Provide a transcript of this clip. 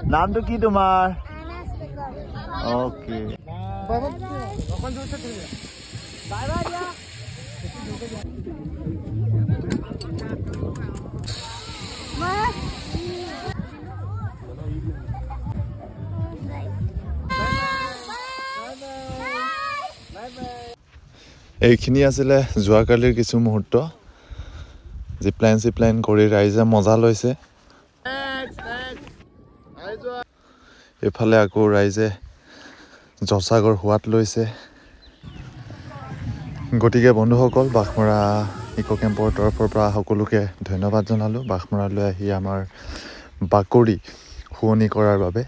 नाम तो की तुम्हार ओके এইখিনি আছিলে যোৱাকালিৰ কিছু মুহূৰ্ত জিপলাইন কৰি ৰাইজে মজা লৈছে এফালে আকৌ ৰাইজে জচাগৰ হোৱাত লৈছে গতিকে বন্ধুসকল বাঘমৰা ইকো কেম্পৰ তৰফৰ পৰা সকলোকে ধন্যবাদ জনালোঁ বাঘমৰালৈ আহি আমাৰ বাকৰি শুৱনি কৰাৰ বাবে